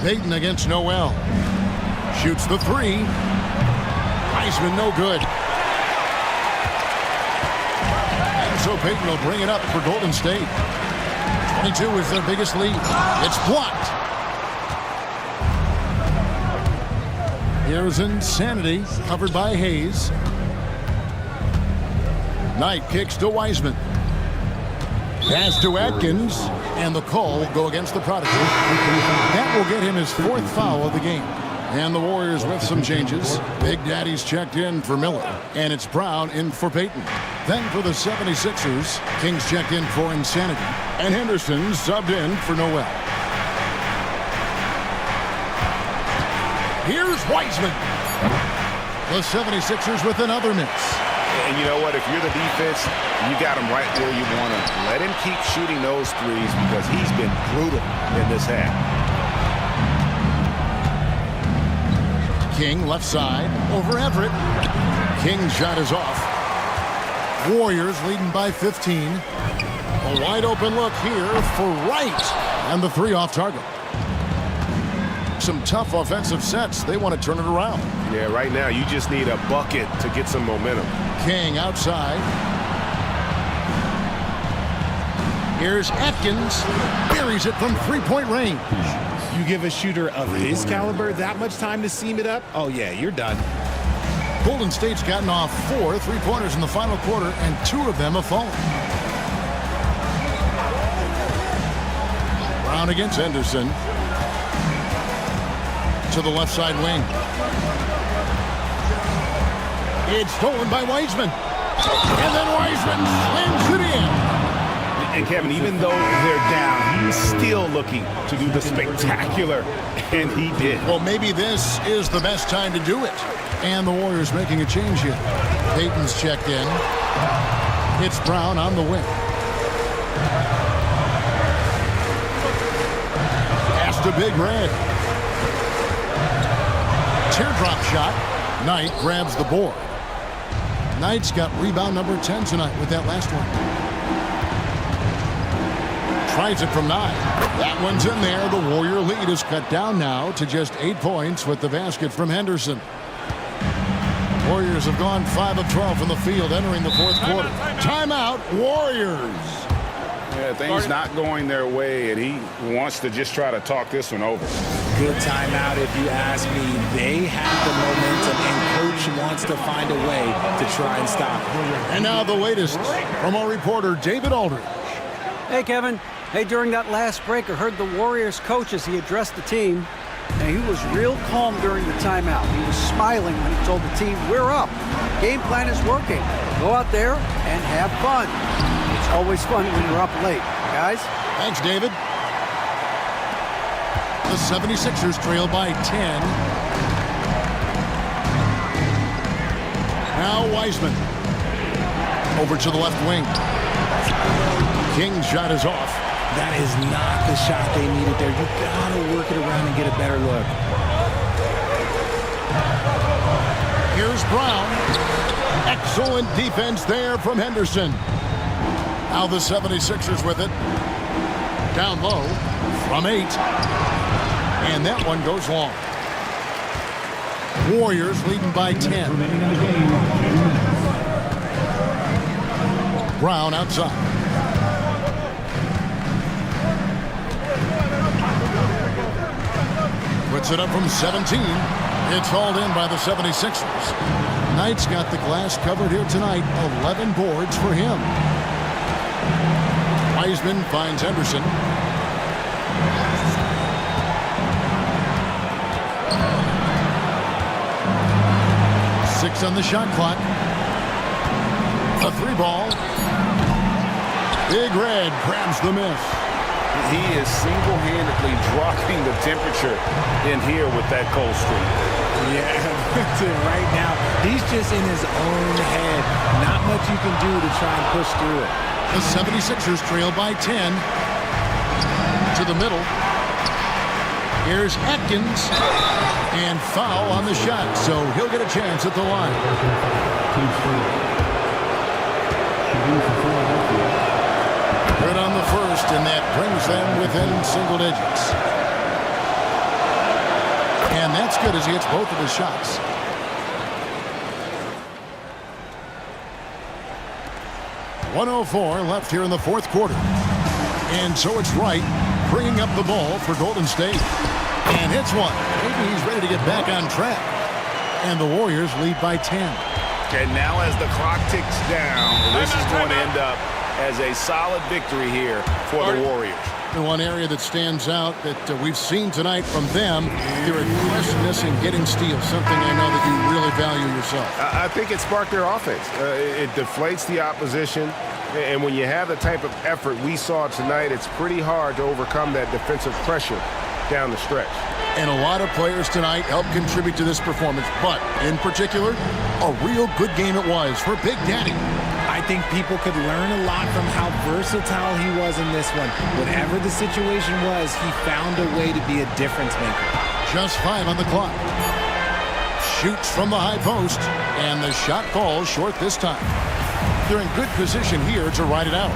Payton against Noel. Shoots the 3. Wiseman no good. And so Payton will bring it up for Golden State. 22 is their biggest lead. It's blocked. Here's Insanity, covered by Hayes. Knight kicks to Wiseman. Pass to Atkins, and the call will go against the Prodigy. That will get him his 4th foul of the game. And the Warriors with some changes. Big Daddy's checked in for Miller, and it's Brown in for Payton. Then for the 76ers, King's checked in for Insanity, and Henderson subbed in for Noel. Here's Wiseman. The 76ers with another miss. And you know what? If you're the defense, you got him right where you want him. Let him keep shooting those threes because he's been brutal in this half. King left side over Everett. King's shot is off. Warriors leading by 15. A wide open look here for Wright. And the 3 off target. Some tough offensive sets. They want to turn it around. Yeah, right now you just need a bucket to get some momentum. King outside. Here's Atkins. Buries it from 3-point range. You give a shooter of his caliber that much time to seam it up? Oh, yeah, you're done. Golden State's gotten off 4 3-pointers in the final quarter, and 2 of them have fallen. Brown against Henderson. To the left side wing. It's stolen by Wiseman. And then Wiseman slams it in. And Kevin, even though they're down, he's still looking to do the spectacular, and he did. Well, maybe this is the best time to do it. And the Warriors making a change here. Payton's checked in. It's Brown on the wing. Pass to Big Red. Teardrop shot. Knight grabs the board. Knight's got rebound number 10 tonight with that last one. Tries it from 9. That one's in there. The Warrior lead is cut down now to just 8 points with the basket from Henderson. Warriors have gone 5 of 12 from the field entering the 4th quarter. Timeout, Warriors. Yeah, things not going their way, and he wants to just try to talk this one over. Good timeout if you ask me. They have the momentum, and Coach wants to find a way to try and stop it. And now the latest from our reporter, David Aldridge. Hey, Kevin. Hey, during that last break, I heard the Warriors coach as he addressed the team. And he was real calm during the timeout. He was smiling when he told the team, we're up. Game plan is working. Go out there and have fun. It's always fun when you're up late. Guys? Thanks, David. The 76ers trail by 10. Now Wiseman. Over to the left wing. King's shot is off. That is not the shot they needed there. You gotta work it around and get a better look. Here's Brown. Excellent defense there from Henderson. Now the 76ers with it. Down low from 8. And that one goes long. Warriors leading by 10. Brown outside. Puts it up from 17. It's hauled in by the 76ers. Knight's got the glass covered here tonight. 11 boards for him. Wiseman finds Henderson. Six on the shot clock. A 3-ball. Big Red grabs the miss. He is single-handedly dropping the temperature in here with that cold streak. Yeah, right now, he's just in his own head. Not much you can do to try and push through it. The 76ers trail by 10. To the middle. Here's Atkins. And foul on the shot, so he'll get a chance at the line. Good on the first, and that brings them within single digits. And that's good as he hits both of his shots. .104 left here in the fourth quarter. And so it's Wright bringing up the ball for Golden State. And hits one. Maybe he's ready to get back on track. And the Warriors lead by 10. And now as the clock ticks down, this is going to end up as a solid victory here for the Warriors. The one area that stands out that we've seen tonight from them, their aggressiveness in getting steals, something I know that you really value yourself. I think it sparked their offense. It deflates the opposition, and when you have the type of effort we saw tonight, it's pretty hard to overcome that defensive pressure down the stretch. And a lot of players tonight helped contribute to this performance, but in particular, a real good game it was for Big Daddy. I think people could learn a lot from how versatile he was in this one. Whatever the situation was, he found a way to be a difference maker. Just 5 on the clock. Shoots from the high post, and the shot falls short this time. They're in good position here to ride it out.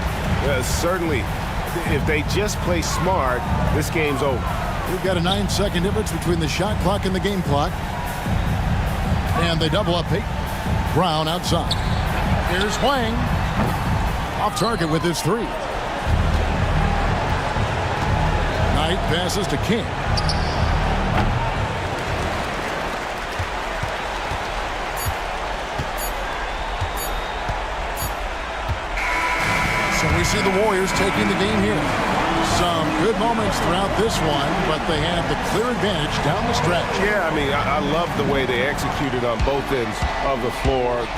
Certainly, if they just play smart, this game's over. We've got a 9-second difference between the shot clock and the game clock. And they double up Peyton. Brown outside. Here's Wang. Off target with his 3. Knight passes to King. So we see the Warriors taking the game here. Some good moments throughout this one, but they have the clear advantage down the stretch. Yeah, I mean, I love the way they executed on both ends of the floor.